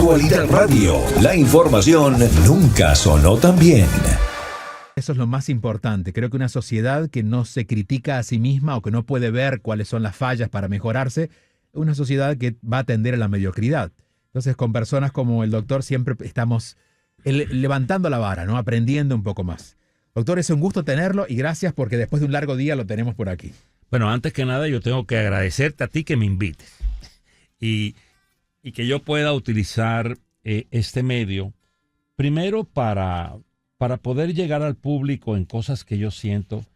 Actualidad Radio. La información nunca sonó tan bien. Eso es lo más importante. Creo que una sociedad que no se critica a sí misma o que no puede ver cuáles son las fallas para mejorarse, es una sociedad que va a tender a la mediocridad. Entonces, con personas como el doctor siempre estamos levantando la vara, ¿no? Aprendiendo un poco más. Doctor, es un gusto tenerlo y gracias porque después de un largo día lo tenemos por aquí. Bueno, antes que nada yo tengo que agradecerte a ti que me invites y que yo pueda utilizar este medio, primero para poder llegar al público en cosas que yo siento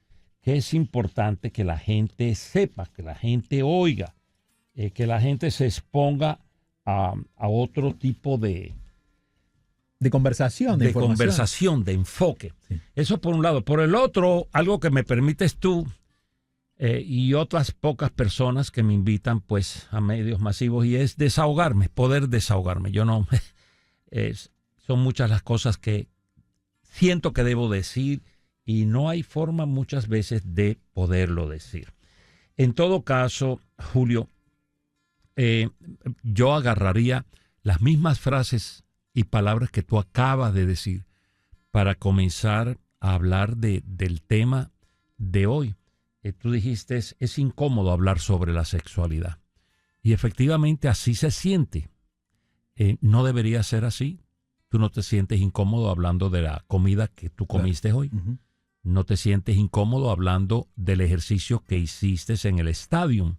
que es importante que la gente sepa, que la gente oiga, que la gente se exponga a otro tipo de conversación, de conversación, de enfoque. Sí. Eso por un lado. Por el otro, algo que me permites tú y otras pocas personas que me invitan pues a medios masivos, y es desahogarme, poder desahogarme. Yo no... son muchas las cosas que siento que debo decir y no hay forma muchas veces de poderlo decir. En todo caso, Julio, yo agarraría las mismas frases y palabras que tú acabas de decir para comenzar a hablar del tema de hoy. Tú dijiste, es incómodo hablar sobre la sexualidad. Y efectivamente así se siente. No debería ser así. Tú no te sientes incómodo hablando de la comida que tú comiste hoy. Uh-huh. No te sientes incómodo hablando del ejercicio que hiciste en el estadio.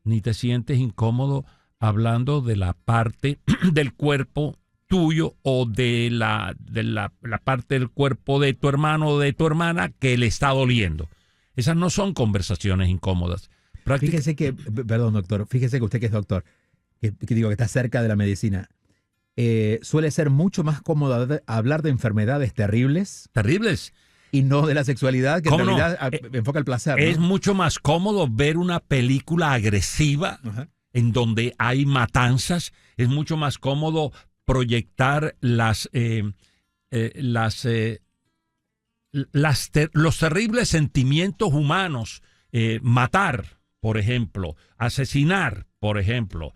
Ni te sientes incómodo hablando de la parte del cuerpo tuyo o de la parte del cuerpo de tu hermano o de tu hermana que le está doliendo. Esas no son conversaciones incómodas. Fíjese que, perdón doctor, fíjese que usted que es doctor, que digo que está cerca de la medicina, suele ser mucho más cómodo hablar de enfermedades terribles. Terribles. Y no de la sexualidad, que en realidad enfoca el placer, ¿no? Es mucho más cómodo ver una película agresiva, uh-huh, en donde hay matanzas. Es mucho más cómodo proyectar los terribles sentimientos humanos. Matar, por ejemplo. Asesinar, por ejemplo.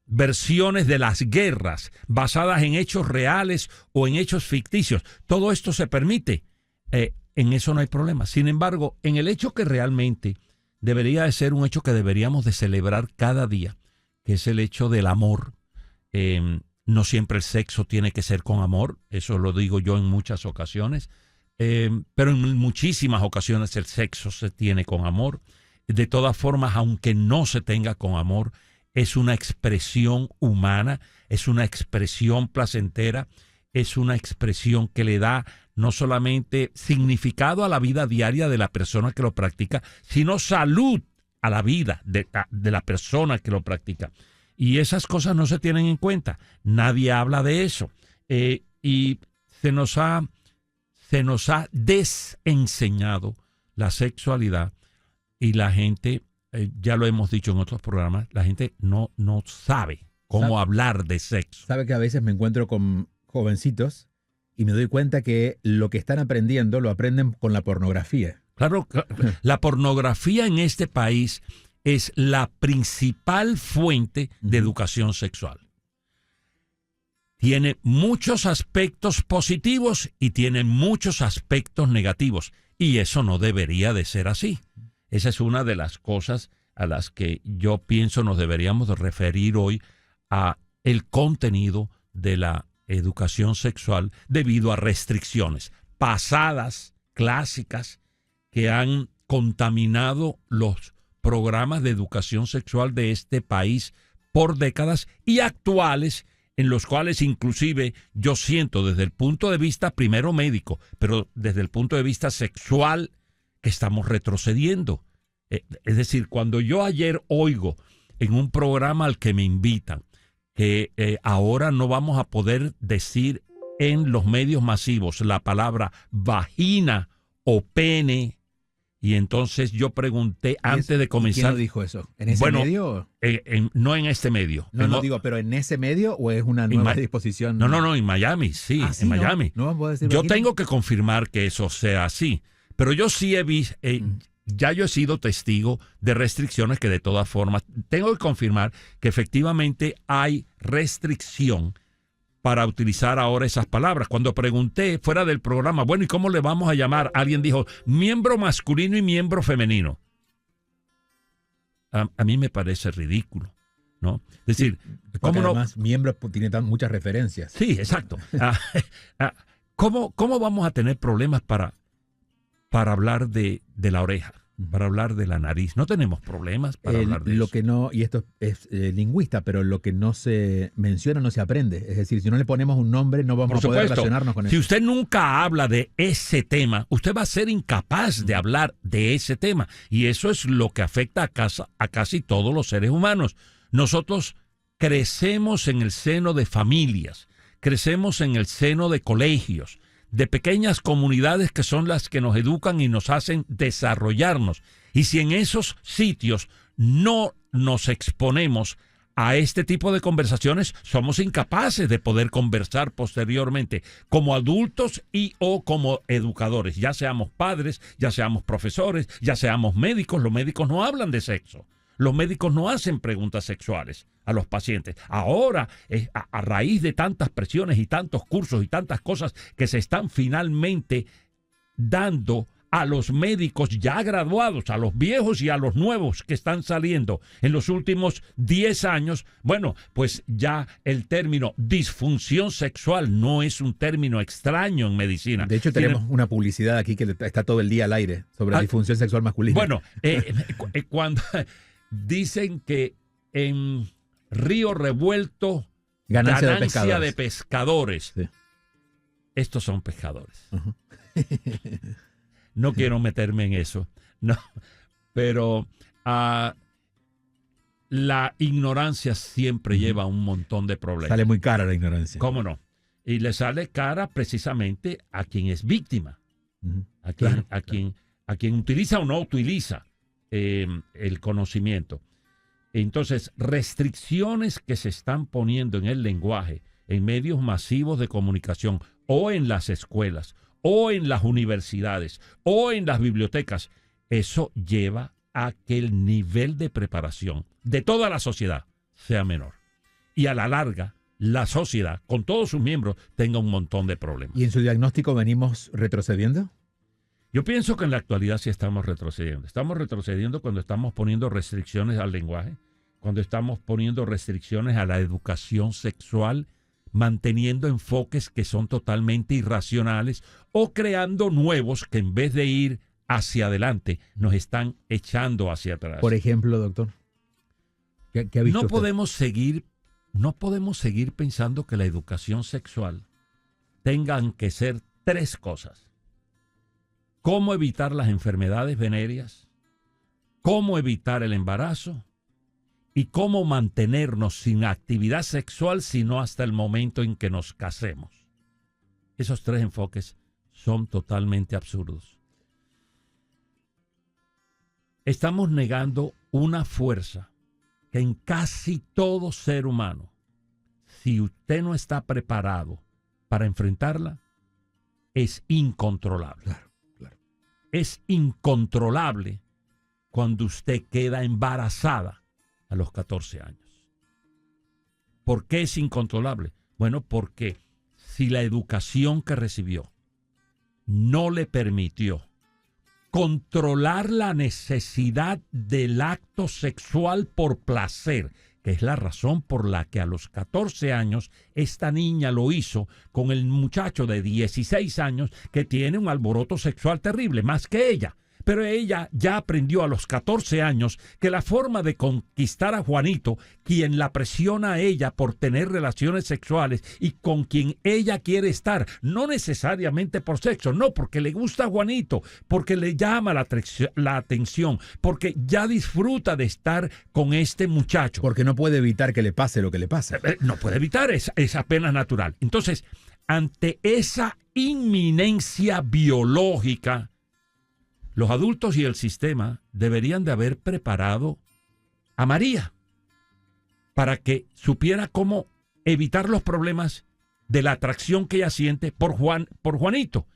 Versiones de las guerras basadas en hechos reales o en hechos ficticios. Todo esto se permite. En eso no hay problema. Sin embargo, en el hecho que realmente debería de ser un hecho que deberíamos de celebrar cada día, que es el hecho del amor. No siempre el sexo tiene que ser con amor. Eso lo digo yo en muchas ocasiones. Pero en muchísimas ocasiones el sexo se tiene con amor. De todas formas, aunque no se tenga con amor, es una expresión humana, es una expresión placentera, es una expresión que le da no solamente significado a la vida diaria de la persona que lo practica, sino salud a la vida de la persona que lo practica. Y esas cosas no se tienen en cuenta. Nadie habla de eso. Y se nos ha desenseñado la sexualidad y la gente... ya lo hemos dicho en otros programas, la gente no sabe cómo hablar de sexo. Sabe que a veces me encuentro con jovencitos y me doy cuenta que lo que están aprendiendo lo aprenden con la pornografía. Claro, la pornografía en este país es la principal fuente de educación sexual. Tiene muchos aspectos positivos y tiene muchos aspectos negativos. Y eso no debería de ser así. Esa es una de las cosas a las que yo pienso nos deberíamos de referir hoy a el contenido de la educación sexual debido a restricciones pasadas, clásicas, que han contaminado los programas de educación sexual de este país por décadas y actuales en los cuales inclusive yo siento desde el punto de vista primero médico, pero desde el punto de vista sexual, que estamos retrocediendo. Es decir, cuando yo ayer oigo en un programa al que me invitan que ahora no vamos a poder decir en los medios masivos la palabra vagina o pene, y entonces yo pregunté antes de comenzar... ¿Quién lo dijo eso? ¿En ese medio? No en este medio. No digo, pero ¿en ese medio o es una nueva disposición? No, en Miami, sí, en Miami. No puedo decir yo vagina. tengo que confirmar que eso sea así, pero yo sí he visto... ya yo he sido testigo de restricciones que de todas formas tengo que confirmar que efectivamente hay restricción para utilizar ahora esas palabras. Cuando pregunté fuera del programa, bueno, ¿y cómo le vamos a llamar? Alguien dijo, miembro masculino y miembro femenino. A mí me parece ridículo, ¿no? Es decir, ¿cómo no? Además, miembro tiene muchas referencias. Sí, exacto. ¿Cómo vamos a tener problemas para hablar de la oreja? Para hablar de la nariz. No tenemos problemas para hablar de lo eso. Que no, y esto es lingüista, pero lo que no se menciona no se aprende. Es decir, si no le ponemos un nombre, no vamos a poder relacionarnos con eso. Si usted nunca habla de ese tema, usted va a ser incapaz de hablar de ese tema. Y eso es lo que afecta a casi todos los seres humanos. Nosotros crecemos en el seno de familias, crecemos en el seno de colegios, de pequeñas comunidades que son las que nos educan y nos hacen desarrollarnos. Y si en esos sitios no nos exponemos a este tipo de conversaciones, somos incapaces de poder conversar posteriormente como adultos y o como educadores, ya seamos padres, ya seamos profesores, ya seamos médicos. Los médicos no hablan de sexo. Los médicos no hacen preguntas sexuales a los pacientes. Ahora, a raíz de tantas presiones y tantos cursos y tantas cosas que se están finalmente dando a los médicos ya graduados, a los viejos y a los nuevos que están saliendo en los últimos 10 años, bueno, pues ya el término disfunción sexual no es un término extraño en medicina. De hecho, tenemos una publicidad aquí que está todo el día al aire sobre la disfunción sexual masculina. Bueno, cuando dicen que en Río Revuelto, ganancia de pescadores. Sí. Estos son pescadores. Uh-huh. No quiero meterme en eso, no, pero la ignorancia siempre lleva un montón de problemas. Sale muy cara la ignorancia. ¿Cómo no? Y le sale cara precisamente a quien es víctima, uh-huh. a quien utiliza o no utiliza el conocimiento. Entonces, restricciones que se están poniendo en el lenguaje, en medios masivos de comunicación, o en las escuelas, o en las universidades, o en las bibliotecas, eso lleva a que el nivel de preparación de toda la sociedad sea menor. Y a la larga, la sociedad, con todos sus miembros, tenga un montón de problemas. ¿Y en su diagnóstico venimos retrocediendo? Yo pienso que en la actualidad sí estamos retrocediendo. Estamos retrocediendo cuando estamos poniendo restricciones al lenguaje, cuando estamos poniendo restricciones a la educación sexual, manteniendo enfoques que son totalmente irracionales o creando nuevos que en vez de ir hacia adelante nos están echando hacia atrás. Por ejemplo, doctor, ¿qué ha visto usted? No podemos seguir pensando que la educación sexual tengan que ser 3 cosas. Cómo evitar las enfermedades venéreas, cómo evitar el embarazo y cómo mantenernos sin actividad sexual sino hasta el momento en que nos casemos. Esos 3 enfoques son totalmente absurdos. Estamos negando una fuerza que en casi todo ser humano, si usted no está preparado para enfrentarla, es incontrolable. Claro. Es incontrolable cuando usted queda embarazada a los 14 años. ¿Por qué es incontrolable? Bueno, porque si la educación que recibió no le permitió controlar la necesidad del acto sexual por placer, que es la razón por la que a los 14 años esta niña lo hizo con el muchacho de 16 años que tiene un alboroto sexual terrible, más que ella. Pero ella ya aprendió a los 14 años que la forma de conquistar a Juanito, quien la presiona a ella por tener relaciones sexuales y con quien ella quiere estar, no necesariamente por sexo, no, porque le gusta a Juanito, porque le llama la atención, porque ya disfruta de estar con este muchacho. Porque no puede evitar que le pase lo que le pasa. No puede evitar, es apenas natural. Entonces, ante esa inminencia biológica, los adultos y el sistema deberían de haber preparado a María para que supiera cómo evitar los problemas de la atracción que ella siente por Juanito,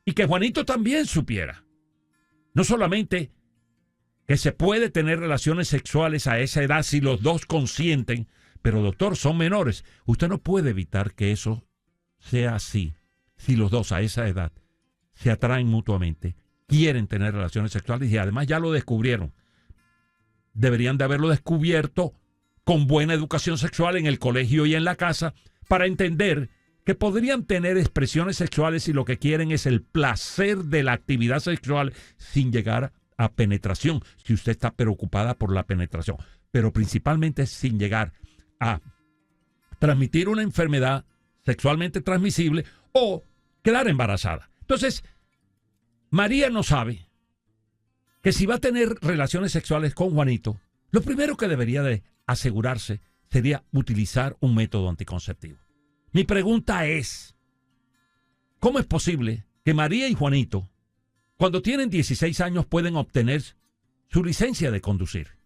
y que Juanito también supiera. No solamente que se puede tener relaciones sexuales a esa edad si los dos consienten, pero doctor, son menores. Usted no puede evitar que eso sea así si los dos a esa edad se atraen mutuamente, quieren tener relaciones sexuales y además ya lo descubrieron. Deberían de haberlo descubierto con buena educación sexual en el colegio y en la casa para entender que podrían tener expresiones sexuales y lo que quieren es el placer de la actividad sexual sin llegar a penetración, si usted está preocupada por la penetración, pero principalmente sin llegar a transmitir una enfermedad sexualmente transmisible o quedar embarazada. Entonces, María no sabe que si va a tener relaciones sexuales con Juanito, lo primero que debería de asegurarse sería utilizar un método anticonceptivo. Mi pregunta es, ¿cómo es posible que María y Juanito, cuando tienen 16 años, pueden obtener su licencia de conducir?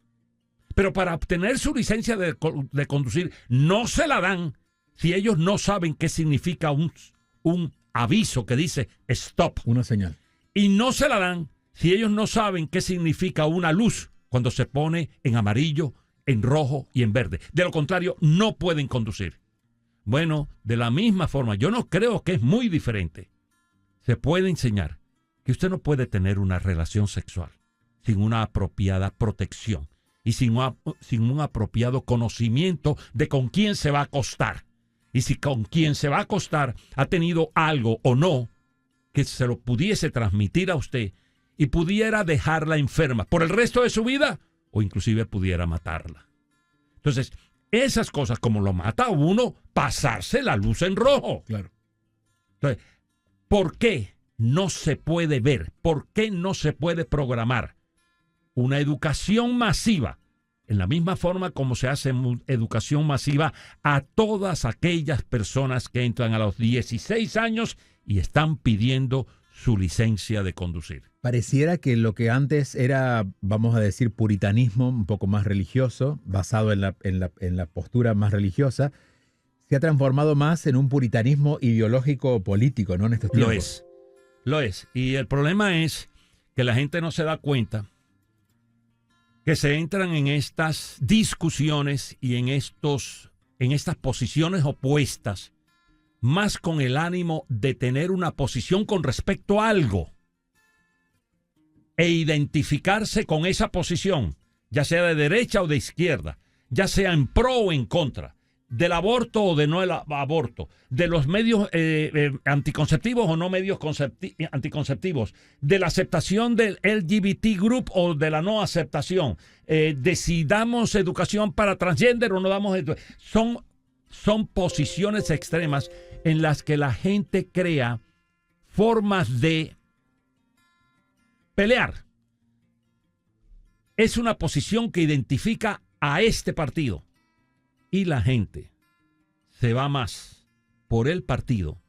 Pero para obtener su licencia de conducir no se la dan si ellos no saben qué significa un aviso que dice stop. Una señal. Y no se la dan si ellos no saben qué significa una luz cuando se pone en amarillo, en rojo y en verde. De lo contrario, no pueden conducir. Bueno, de la misma forma, yo no creo que es muy diferente. Se puede enseñar que usted no puede tener una relación sexual sin una apropiada protección y sin un apropiado conocimiento de con quién se va a acostar. Y si con quien se va a acostar ha tenido algo o no que se lo pudiese transmitir a usted y pudiera dejarla enferma por el resto de su vida o inclusive pudiera matarla. Entonces, esas cosas como lo mata a uno, pasarse la luz en rojo. Claro. Entonces, ¿por qué no se puede ver? ¿Por qué no se puede programar una educación masiva? En la misma forma como se hace educación masiva a todas aquellas personas que entran a los 16 años y están pidiendo su licencia de conducir. Pareciera que lo que antes era, vamos a decir, puritanismo, un poco más religioso, basado en la postura más religiosa, se ha transformado más en un puritanismo ideológico político, ¿no? En estos tiempos. Lo es. Y el problema es que la gente no se da cuenta que se entran en estas discusiones y en estas posiciones opuestas, más con el ánimo de tener una posición con respecto a algo e identificarse con esa posición, ya sea de derecha o de izquierda, ya sea en pro o en contra, del aborto o de no el aborto, de los medios anticonceptivos o no medios anticonceptivos, de la aceptación del LGBT group o de la no aceptación, de si damos educación para transgénero o no damos educación. Son posiciones extremas en las que la gente crea formas de pelear. Es una posición que identifica a este partido. Y la gente se va más por el partido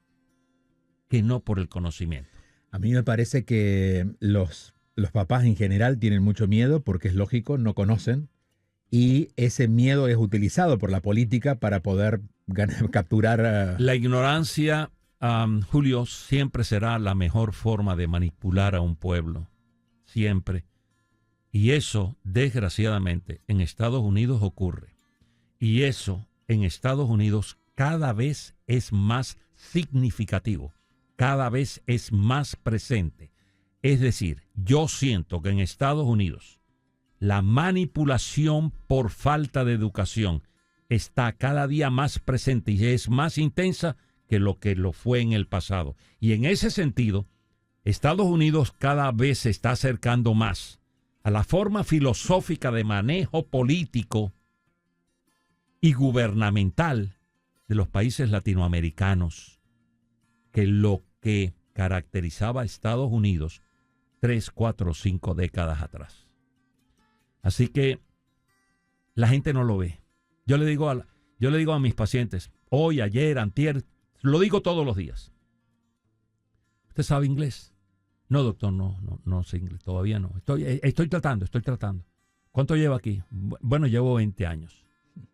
que no por el conocimiento. A mí me parece que los papás en general tienen mucho miedo porque es lógico, no conocen. Y ese miedo es utilizado por la política para poder capturar. La ignorancia, Julio, siempre será la mejor forma de manipular a un pueblo. Siempre. Y eso, desgraciadamente, en Estados Unidos ocurre. Y eso, en Estados Unidos, cada vez es más significativo. Cada vez es más presente. Es decir, yo siento que en Estados Unidos la manipulación por falta de educación está cada día más presente y es más intensa que lo fue en el pasado. Y en ese sentido, Estados Unidos cada vez se está acercando más a la forma filosófica de manejo político y gubernamental de los países latinoamericanos, que lo que caracterizaba a Estados Unidos 3, 4, 5 décadas atrás. Así que la gente no lo ve. Yo le digo a mis pacientes, hoy, ayer, antier, lo digo todos los días. ¿Usted sabe inglés? No, doctor, no sé inglés, todavía no. Estoy tratando. ¿Cuánto lleva aquí? Bueno, llevo 20 años.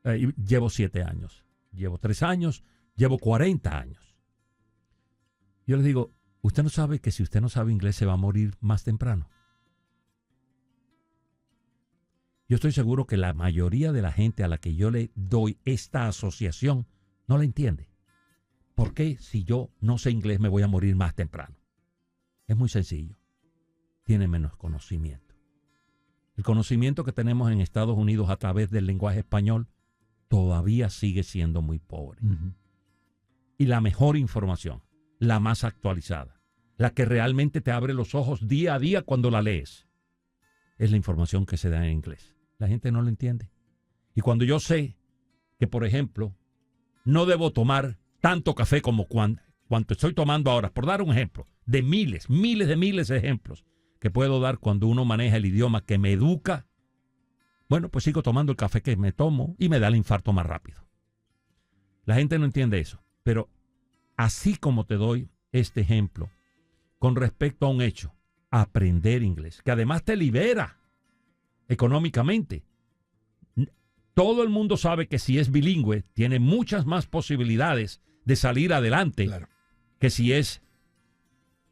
Llevo 7 años. Llevo 3 años. Llevo 40 años. Yo les digo, ¿usted no sabe que si usted no sabe inglés se va a morir más temprano? Yo estoy seguro que la mayoría de la gente a la que yo le doy esta asociación no la entiende. ¿Por qué si yo no sé inglés me voy a morir más temprano? Es muy sencillo. Tiene menos conocimiento. El conocimiento que tenemos en Estados Unidos a través del lenguaje español todavía sigue siendo muy pobre. Y la mejor información, la más actualizada, la que realmente te abre los ojos día a día cuando la lees, es la información que se da en inglés. La gente no lo entiende. Y cuando yo sé que, por ejemplo, no debo tomar tanto café como cuanto estoy tomando ahora, por dar un ejemplo, de miles de ejemplos que puedo dar cuando uno maneja el idioma que me educa, bueno, pues sigo tomando el café que me tomo y me da el infarto más rápido. La gente no entiende eso. Pero así como te doy este ejemplo con respecto a un hecho, aprender inglés, que además te libera económicamente. Todo el mundo sabe que si es bilingüe, tiene muchas más posibilidades de salir adelante, claro, que si es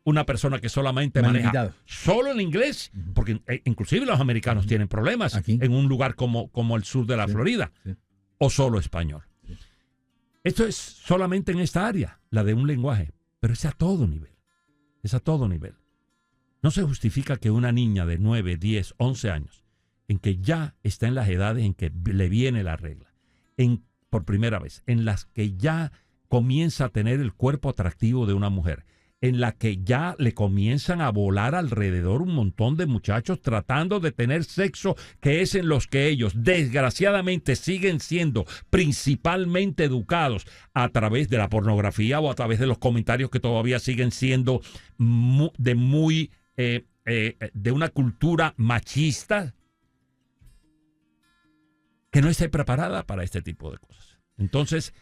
una persona que solamente maneja solo el inglés, porque inclusive los americanos tienen problemas aquí, en un lugar como el sur de la Florida, o solo español. Esto es solamente en esta área, la de un lenguaje, pero es a todo nivel. Es a todo nivel. No se justifica que una niña de 9, 10, 11 años, en que ya está en las edades en que le viene la regla, por primera vez, en las que ya comienza a tener el cuerpo atractivo de una mujer, en la que ya le comienzan a volar alrededor un montón de muchachos tratando de tener sexo, que es en los que ellos desgraciadamente siguen siendo principalmente educados a través de la pornografía o a través de los comentarios que todavía siguen siendo de una cultura machista que no esté preparada para este tipo de cosas. Entonces,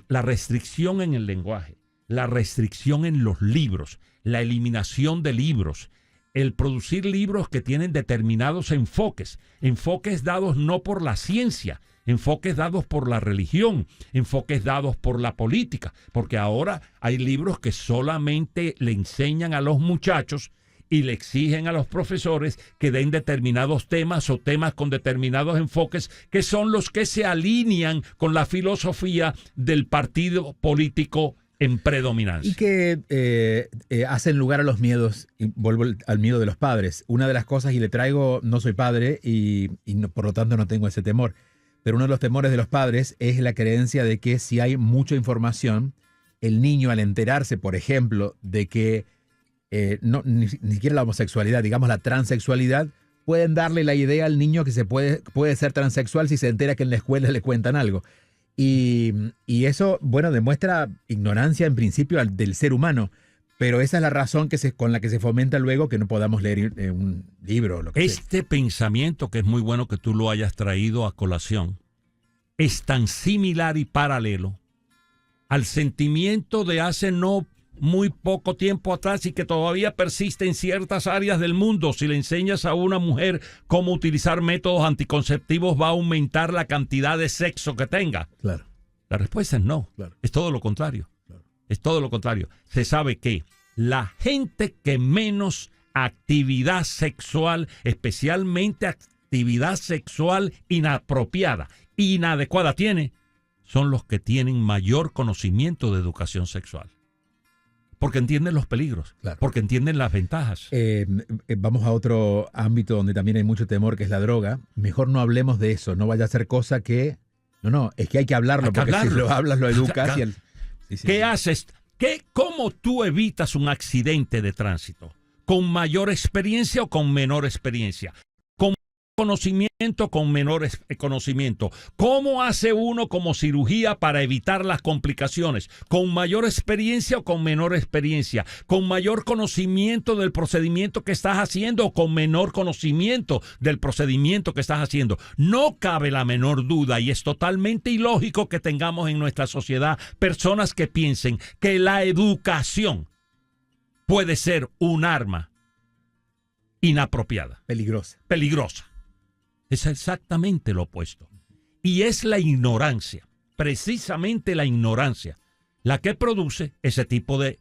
la restricción en el lenguaje, la restricción en los libros, la eliminación de libros, el producir libros que tienen determinados enfoques dados no por la ciencia, enfoques dados por la religión, enfoques dados por la política, porque ahora hay libros que solamente le enseñan a los muchachos y le exigen a los profesores que den determinados temas o temas con determinados enfoques que son los que se alinean con la filosofía del partido político en predominancia. Y que hacen lugar a los miedos, y vuelvo al miedo de los padres. Una de las cosas, y le traigo, no soy padre y no, por lo tanto no tengo ese temor, pero uno de los temores de los padres es la creencia de que si hay mucha información, el niño al enterarse, por ejemplo, de que ni siquiera la homosexualidad, digamos la transexualidad, pueden darle la idea al niño que se puede ser transexual si se entera que en la escuela le cuentan algo. Y eso, bueno, demuestra ignorancia en principio del ser humano, pero esa es la razón con la que se fomenta luego que no podamos leer un libro. Lo que sea. Pensamiento, que es muy bueno que tú lo hayas traído a colación, es tan similar y paralelo al sentimiento de hace no muy poco tiempo atrás y que todavía persiste en ciertas áreas del mundo. Si le enseñas a una mujer cómo utilizar métodos anticonceptivos, va a aumentar la cantidad de sexo que tenga. Claro. La respuesta es no. Claro. Es todo lo contrario. Claro. Es todo lo contrario. Se sabe que la gente que menos actividad sexual, especialmente actividad sexual inapropiada, inadecuada tiene, son los que tienen mayor conocimiento de educación sexual. Porque entienden los peligros, claro, porque entienden las ventajas. Vamos a otro ámbito donde también hay mucho temor, que es la droga. Mejor no hablemos de eso, no vaya a ser cosa que... No, es que hay que hablarlo, porque si lo hablas, lo educas. ¿Qué haces? ¿Cómo tú evitas un accidente de tránsito? ¿Con mayor experiencia o con menor experiencia? ¿Con conocimiento, con menor conocimiento? ¿Cómo hace uno como cirugía para evitar las complicaciones? ¿Con mayor experiencia o con menor experiencia? ¿Con mayor conocimiento del procedimiento que estás haciendo o con menor conocimiento del procedimiento que estás haciendo? No cabe la menor duda, y es totalmente ilógico que tengamos en nuestra sociedad personas que piensen que la educación puede ser un arma inapropiada. Peligrosa. Es exactamente lo opuesto. Y es la ignorancia, precisamente la ignorancia, la que produce ese tipo de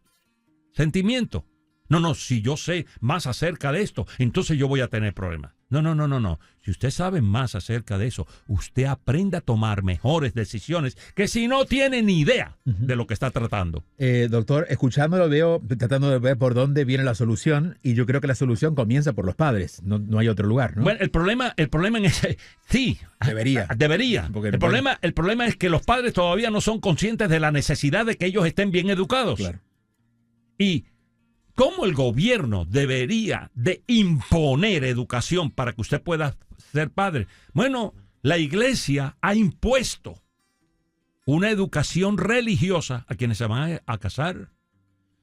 sentimiento. No, si yo sé más acerca de esto, entonces yo voy a tener problemas. No. Si usted sabe más acerca de eso, usted aprende a tomar mejores decisiones que si no tiene ni idea de lo que está tratando. Doctor, escuchándolo veo, tratando de ver por dónde viene la solución, y yo creo que la solución comienza por los padres. No hay otro lugar, ¿no? Bueno, el problema en ese, sí. Debería. Porque el problema es que los padres todavía no son conscientes de la necesidad de que ellos estén bien educados. Claro. Y cómo el gobierno debería de imponer educación para que usted pueda ser padre. Bueno, la iglesia ha impuesto una educación religiosa a quienes se van a casar.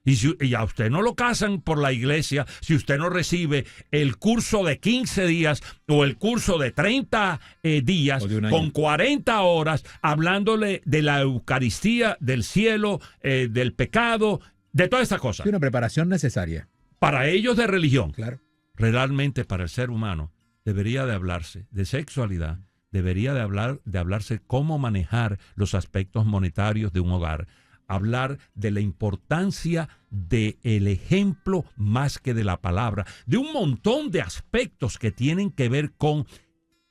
Y a usted no lo casan por la iglesia si usted no recibe el curso de 15 días o el curso de 30 días con 40 horas hablándole de la Eucaristía, del cielo, del pecado, de todas estas cosas. Sí, una preparación necesaria. Para ellos de religión. Claro. Realmente para el ser humano debería de hablarse de sexualidad, debería de hablarse cómo manejar los aspectos monetarios de un hogar. Hablar de la importancia del ejemplo más que de la palabra, de un montón de aspectos que tienen que ver con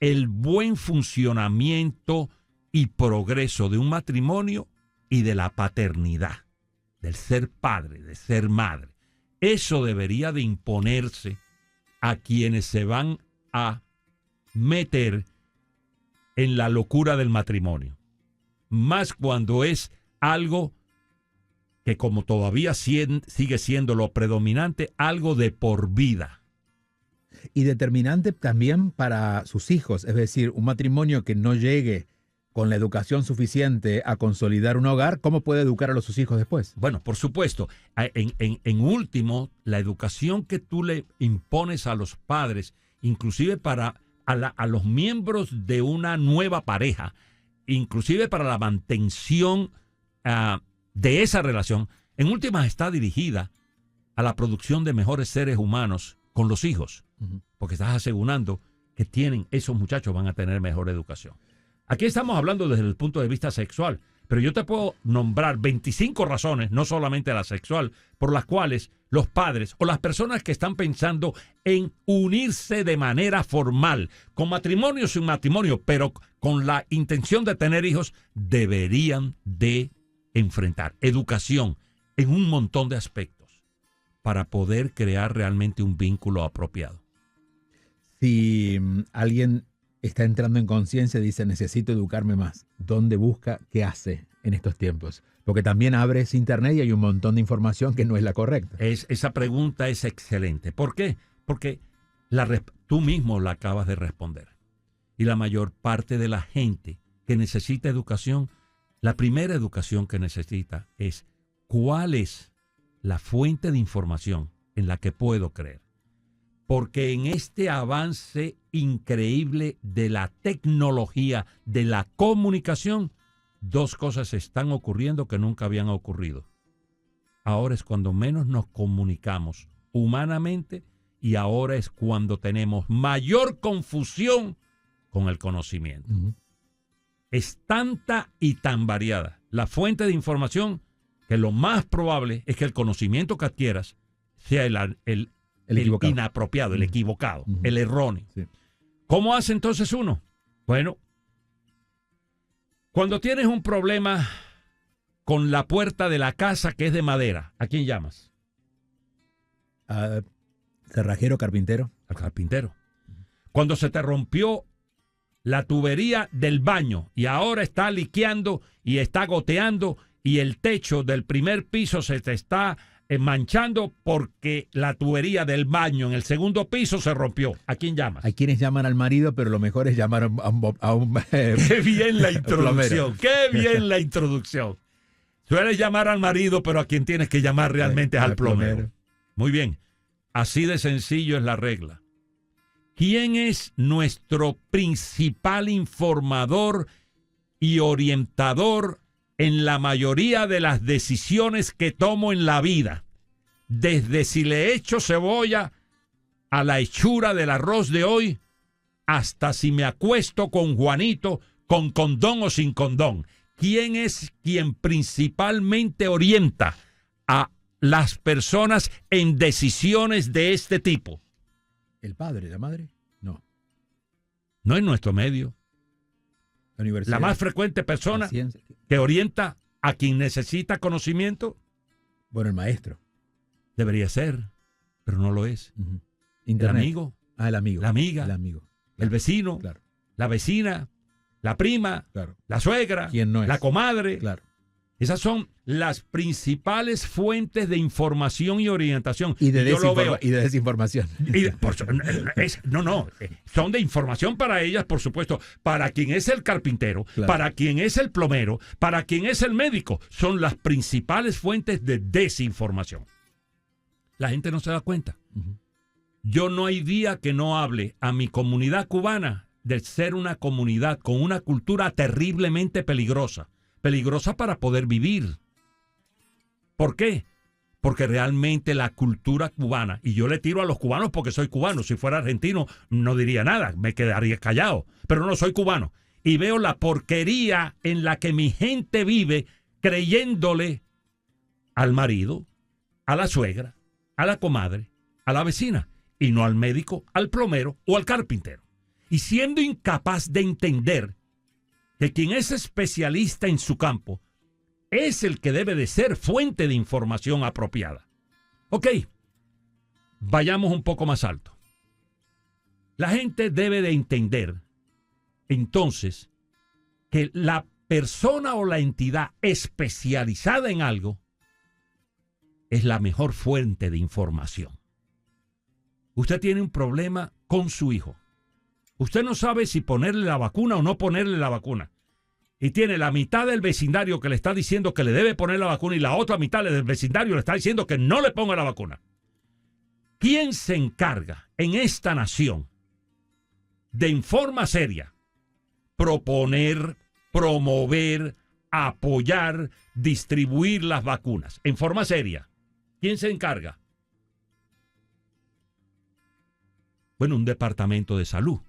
el buen funcionamiento y progreso de un matrimonio y de la paternidad, del ser padre, de ser madre. Eso debería de imponerse a quienes se van a meter en la locura del matrimonio, más cuando es algo que como todavía sigue siendo lo predominante, algo de por vida. Y determinante también para sus hijos, es decir, un matrimonio que no llegue con la educación suficiente a consolidar un hogar, ¿cómo puede educar a sus hijos después? Bueno, por supuesto, en último, la educación que tú le impones a los padres, inclusive a los miembros de una nueva pareja, inclusive para la mantención de esa relación, en últimas está dirigida a la producción de mejores seres humanos con los hijos, porque estás asegurando que esos muchachos van a tener mejor educación. Aquí estamos hablando desde el punto de vista sexual, pero yo te puedo nombrar 25 razones, no solamente la sexual, por las cuales los padres o las personas que están pensando en unirse de manera formal, con matrimonio o sin matrimonio, pero con la intención de tener hijos, deberían de enfrentar educación en un montón de aspectos para poder crear realmente un vínculo apropiado. Si alguien está entrando en conciencia y dice, necesito educarme más, ¿dónde busca? ¿Qué hace en estos tiempos? Porque también abres internet y hay un montón de información que no es la correcta. Esa pregunta es excelente. ¿Por qué? Porque tú mismo la acabas de responder. Y la mayor parte de la gente que necesita educación, la primera educación que necesita es cuál es la fuente de información en la que puedo creer. Porque en este avance increíble de la tecnología, de la comunicación, dos cosas están ocurriendo que nunca habían ocurrido. Ahora es cuando menos nos comunicamos humanamente y ahora es cuando tenemos mayor confusión con el conocimiento. Es tanta y tan variada la fuente de información que lo más probable es que el conocimiento que adquieras sea el inapropiado, el equivocado, el erróneo. Sí. ¿Cómo hace entonces uno? Bueno, cuando tienes un problema con la puerta de la casa que es de madera, ¿a quién llamas? Cerrajero, carpintero. Al carpintero. Cuando se te rompió la tubería del baño y ahora está liqueando y está goteando y el techo del primer piso se te está manchando porque la tubería del baño en el segundo piso se rompió. ¿A quién llamas? Hay quienes llaman al marido, pero lo mejor es llamar a un ¡Qué bien la introducción! ¡Qué bien la introducción! Sueles llamar al marido, pero a quien tienes que llamar realmente es al plomero. Muy bien. Así de sencillo es la regla. ¿Quién es nuestro principal informador y orientador en la mayoría de las decisiones que tomo en la vida? Desde si le echo cebolla a la hechura del arroz de hoy, hasta si me acuesto con Juanito, con condón o sin condón. ¿Quién es quien principalmente orienta a las personas en decisiones de este tipo? ¿El padre, la madre? No. no en nuestro medio. La universidad. La más frecuente persona La ciencia. que orienta a quien necesita conocimiento Bueno, el maestro. debería ser, pero no lo es. Ujú. El Internet. amigo, El amigo. la amiga, El amigo. el vecino, Claro, la vecina, la prima, claro. la suegra, ¿Quién no es? la comadre. Claro. Esas son las principales fuentes de información y orientación. Y de, yo lo veo. y de desinformación. Son de información para ellas, por supuesto, para quien es el carpintero, Claro. para quien es el plomero, para quien es el médico. Son las principales fuentes de desinformación. La gente no se da cuenta. Ujú. Yo no hay día que no hable a mi comunidad cubana de ser una comunidad con una cultura terriblemente peligrosa. Peligrosa para poder vivir. ¿Por qué? Porque realmente la cultura cubana, y yo le tiro a los cubanos porque soy cubano, si fuera argentino no diría nada, me quedaría callado, pero no soy cubano. Y veo la porquería en la que mi gente vive creyéndole al marido, a la suegra, a la comadre, a la vecina, y no al médico, al plomero o al carpintero. Y siendo incapaz de entender que quien es especialista en su campo es el que debe de ser fuente de información apropiada. Ok, vayamos un poco más alto. La gente debe de entender, entonces, que la persona o la entidad especializada en algo es la mejor fuente de información. Usted tiene un problema con su hijo. Usted no sabe si ponerle la vacuna o no ponerle la vacuna. Y tiene la mitad del vecindario que le está diciendo que le debe poner la vacuna y la otra mitad del vecindario le está diciendo que no le ponga la vacuna. ¿Quién se encarga en esta nación de en forma seria proponer, promover, apoyar, distribuir las vacunas? En forma seria. ¿Quién se encarga? Bueno, un departamento de salud.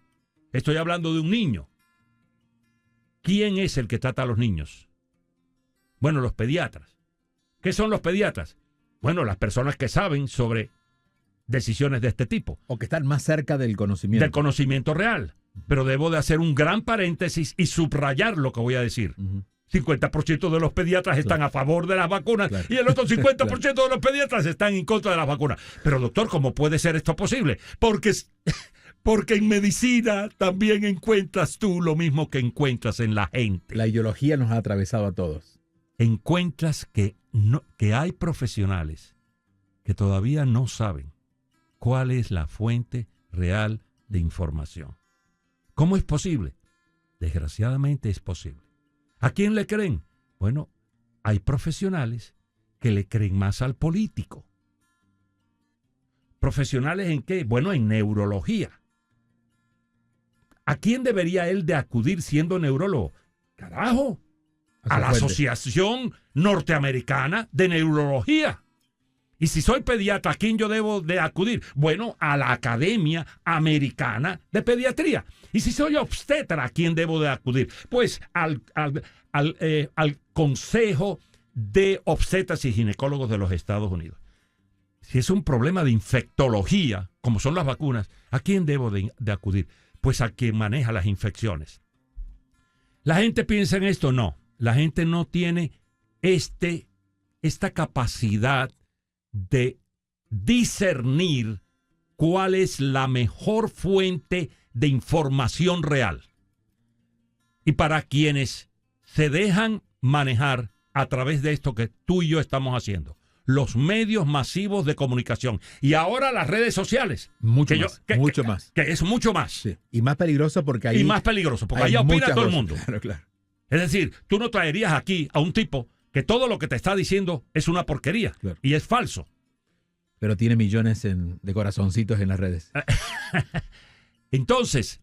Estoy hablando de un niño. ¿Quién es el que trata a los niños? Bueno, los pediatras. ¿Qué son los pediatras? Bueno, las personas que saben sobre decisiones de este tipo. O que están más cerca del conocimiento. Del conocimiento real. Pero debo de hacer un gran paréntesis y subrayar lo que voy a decir. Ujú. 50% de los pediatras están a favor de las vacunas y el otro 50% de los pediatras están en contra de las vacunas. Pero doctor, ¿cómo puede ser esto posible? Porque en medicina también encuentras tú lo mismo que encuentras en la gente. La ideología nos ha atravesado a todos. Encuentras que hay profesionales que todavía no saben cuál es la fuente real de información. ¿Cómo es posible? Desgraciadamente es posible. ¿A quién le creen? Bueno, hay profesionales que le creen más al político. ¿Profesionales en qué? Bueno, en neurología. ¿A quién debería él de acudir siendo neurólogo? ¡Carajo! A la Asociación Norteamericana de Neurología. Y si soy pediatra, ¿a quién yo debo de acudir? Bueno, a la Academia Americana de Pediatría. Y si soy obstetra, ¿a quién debo de acudir? Pues al Consejo de Obstetras y Ginecólogos de los Estados Unidos. Si es un problema de infectología, como son las vacunas, ¿a quién debo de acudir? Pues a quien maneja las infecciones. ¿La gente piensa en esto? No. La gente no tiene esta capacidad de discernir cuál es la mejor fuente de información real. Y para quienes se dejan manejar a través de esto que tú y yo estamos haciendo, los medios masivos de comunicación y ahora las redes sociales. Mucho más. Que es mucho más. Sí. Y más peligroso porque ahí... Y más peligroso, porque ahí opina todo el mundo. Claro, claro. Es decir, tú no traerías aquí a un tipo que todo lo que te está diciendo es una porquería, claro, y es falso. Pero tiene millones de corazoncitos en las redes. Entonces,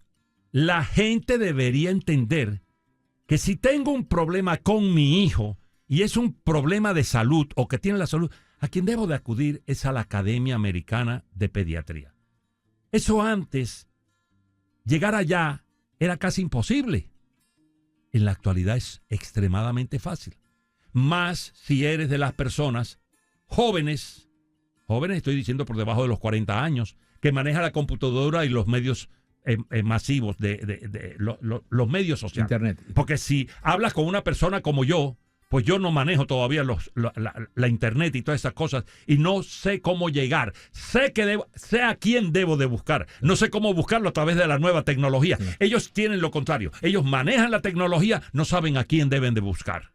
la gente debería entender que si tengo un problema con mi hijo y es un problema de salud o que tiene la salud, a quien debo de acudir es a la Academia Americana de Pediatría. Eso antes, llegar allá era casi imposible. En la actualidad es extremadamente fácil. Más si eres de las personas jóvenes, estoy diciendo por debajo de los 40 años, que maneja la computadora y los medios masivos los medios sociales. Internet. Porque si hablas con una persona como yo, pues yo no manejo todavía la internet y todas esas cosas y no sé cómo llegar. Sé a quién debo de buscar. No sé cómo buscarlo a través de la nueva tecnología. Sí. Ellos tienen lo contrario. Ellos manejan la tecnología, no saben a quién deben de buscar.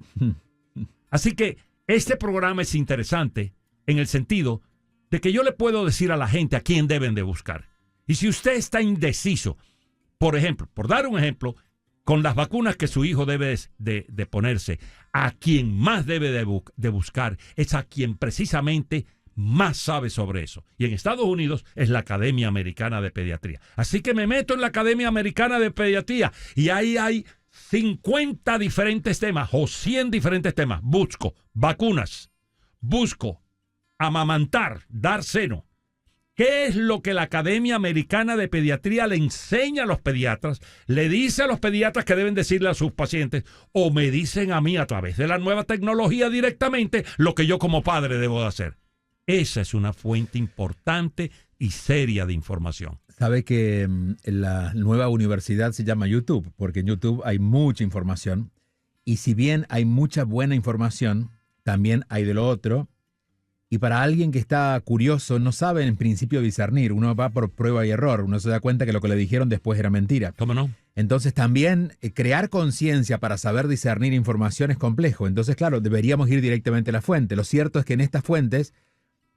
Así que este programa es interesante en el sentido de que yo le puedo decir a la gente a quién deben de buscar. Y si usted está indeciso, por ejemplo, por dar un ejemplo, con las vacunas que su hijo debe de ponerse, a quien más debe de buscar es a quien precisamente más sabe sobre eso. Y en Estados Unidos es la Academia Americana de Pediatría. Así que me meto en la Academia Americana de Pediatría y ahí hay 50 diferentes temas o 100 diferentes temas. Busco vacunas, busco amamantar, dar seno. ¿Qué es lo que la Academia Americana de Pediatría le enseña a los pediatras? Le dice a los pediatras que deben decirle a sus pacientes o me dicen a mí a través de la nueva tecnología directamente lo que yo como padre debo de hacer. Esa es una fuente importante y seria de información. Sabe que la nueva universidad se llama YouTube, porque en YouTube hay mucha información y si bien hay mucha buena información, también hay de lo otro. Y para alguien que está curioso, no sabe en principio discernir. Uno va por prueba y error. Uno se da cuenta que lo que le dijeron después era mentira. ¿Cómo no? Entonces también crear conciencia para saber discernir información es complejo. Entonces, claro, deberíamos ir directamente a la fuente. Lo cierto es que en estas fuentes,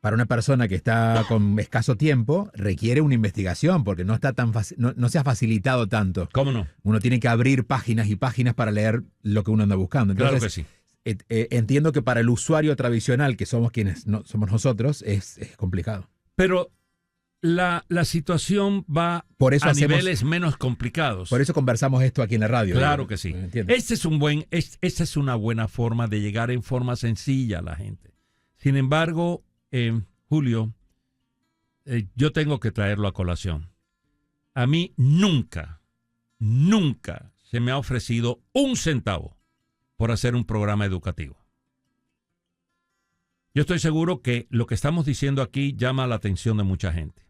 para una persona que está con escaso tiempo, requiere una investigación porque no está tan no se ha facilitado tanto. ¿Cómo no? Uno tiene que abrir páginas y páginas para leer lo que uno anda buscando. Entonces, claro que sí. Entiendo que para el usuario tradicional, que somos quienes somos nosotros, es complicado. Pero la situación va a niveles menos complicados. Por eso conversamos esto aquí en la radio. Claro que sí. Esta es una buena forma de llegar en forma sencilla a la gente. Sin embargo, Julio, yo tengo que traerlo a colación. A mí nunca se me ha ofrecido un centavo por hacer un programa educativo. Yo estoy seguro que lo que estamos diciendo aquí llama la atención de mucha gente.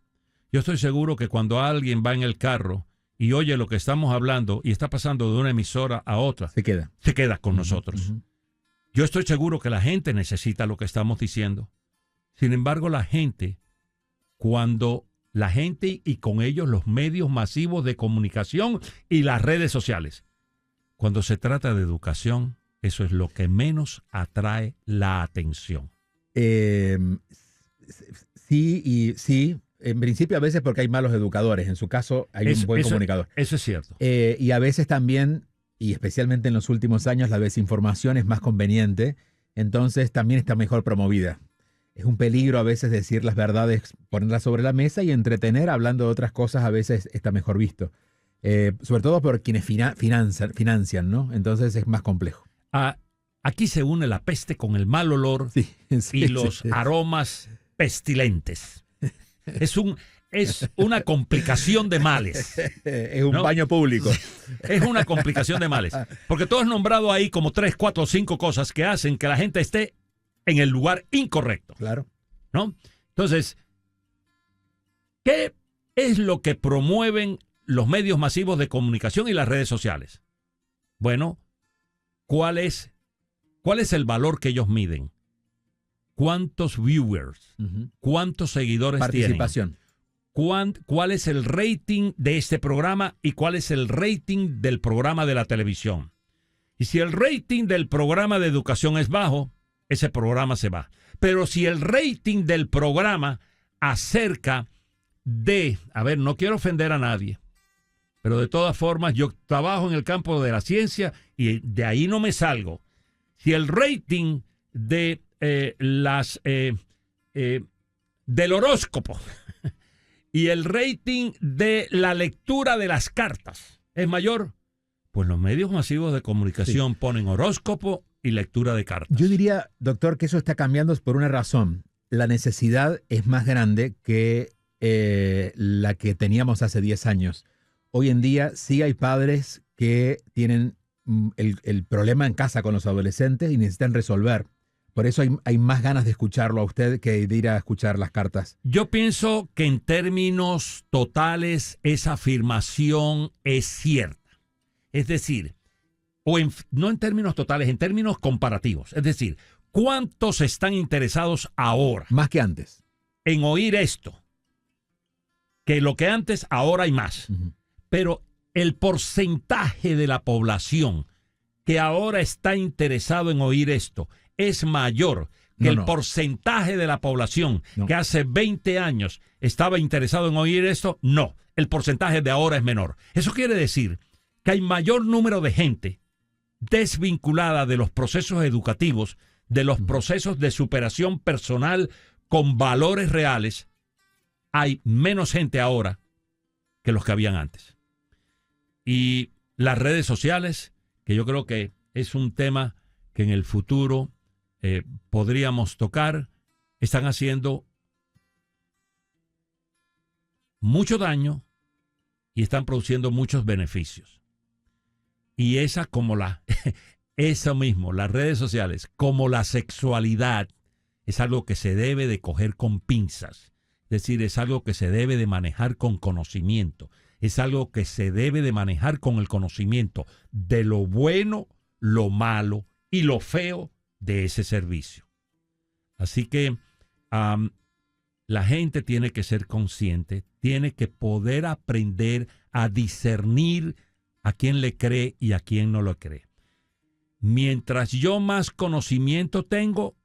Yo estoy seguro que cuando alguien va en el carro y oye lo que estamos hablando y está pasando de una emisora a otra, se queda con nosotros. Yo estoy seguro que la gente necesita lo que estamos diciendo. Sin embargo, cuando la gente y con ellos los medios masivos de comunicación y las redes sociales, cuando se trata de educación, eso es lo que menos atrae la atención. Sí y sí. En principio a veces porque hay malos educadores. En su caso hay un buen comunicador. Eso es cierto. Y a veces también, y especialmente en los últimos años, la desinformación es más conveniente. Entonces también está mejor promovida. Es un peligro a veces decir las verdades, ponerlas sobre la mesa y entretener hablando de otras cosas a veces está mejor visto. Sobre todo por quienes financian, ¿no? Entonces es más complejo. Aquí se une la peste con el mal olor y los aromas pestilentes. Es una complicación de males. Es un baño público. Es una complicación de males. Porque tú has nombrado ahí como 3, 4, 5 cosas que hacen que la gente esté en el lugar incorrecto. Claro. ¿No? Entonces, ¿qué es lo que promueven los medios masivos de comunicación y las redes sociales? Bueno, ¿cuál es el valor que ellos miden? ¿Cuántos viewers? ¿Cuántos seguidores participación tienen? ¿Cuál es el rating de este programa y cuál es el rating del programa de la televisión? Y si el rating del programa de educación es bajo, ese programa se va. Pero si el rating del programa acerca de, no quiero ofender a nadie, pero de todas formas yo trabajo en el campo de la ciencia y de ahí no me salgo. Si el rating de del horóscopo y el rating de la lectura de las cartas es mayor, pues los medios masivos de comunicación ponen horóscopo y lectura de cartas. Yo diría, doctor, que eso está cambiando por una razón. La necesidad es más grande que la que teníamos hace 10 años. Hoy en día sí hay padres que tienen el problema en casa con los adolescentes y necesitan resolver Por eso hay más ganas de escucharlo a usted que de ir a escuchar las cartas. Yo pienso que en términos totales esa afirmación es cierta. Es decir, no en términos totales, en términos comparativos. Es decir, ¿cuántos están interesados ahora Más que antes. en oír esto? Que lo que antes, ahora hay más. Pero el porcentaje de la población que ahora está interesado en oír esto es mayor que el porcentaje de la población que hace 20 años estaba interesado en oír esto. No, el porcentaje de ahora es menor. Eso quiere decir que hay mayor número de gente desvinculada de los procesos educativos, de los procesos de superación personal con valores reales. Hay menos gente ahora que los que habían antes. Y las redes sociales, que yo creo que es un tema que en el futuro podríamos tocar, están haciendo mucho daño y están produciendo muchos beneficios. Y eso mismo, las redes sociales, como la sexualidad, es algo que se debe de coger con pinzas. Es decir, es algo que se debe de manejar con conocimiento. Es algo que se debe de manejar con el conocimiento de lo bueno, lo malo y lo feo de ese servicio. Así que la gente tiene que ser consciente, tiene que poder aprender a discernir a quién le cree y a quién no lo cree. Mientras yo más conocimiento tengo,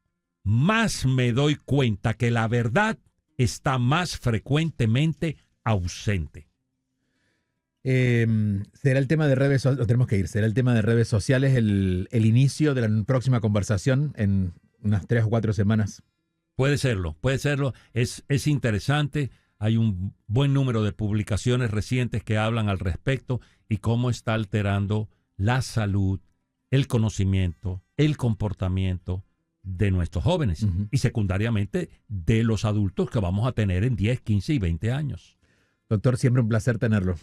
más me doy cuenta que la verdad está más frecuentemente ausente. Será el tema de redes sociales, tenemos que ir, será el tema de redes sociales el inicio de la próxima conversación en unas 3 o 4 semanas. Puede serlo. Es interesante. Hay un buen número de publicaciones recientes que hablan al respecto y cómo está alterando la salud, el conocimiento, el comportamiento de nuestros jóvenes y secundariamente de los adultos que vamos a tener en 10, 15 y 20 años. Doctor, siempre un placer tenerlo.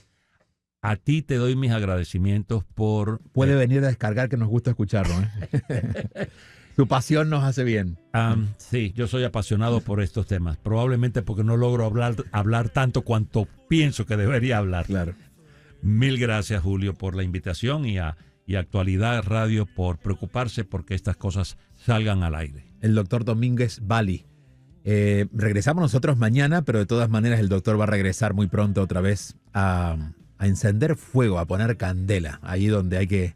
A ti te doy mis agradecimientos por... Puede venir a descargar, que nos gusta escucharlo. Su pasión nos hace bien. Sí, yo soy apasionado por estos temas. Probablemente porque no logro hablar tanto cuanto pienso que debería hablar. Claro. Mil gracias, Julio, por la invitación y a Actualidad Radio por preocuparse porque estas cosas salgan al aire. El doctor Domínguez Bali. Regresamos nosotros mañana, pero de todas maneras el doctor va a regresar muy pronto otra vez a encender fuego, a poner candela, ahí donde hay que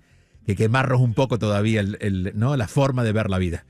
quemarnos un poco todavía ¿no? la forma de ver la vida.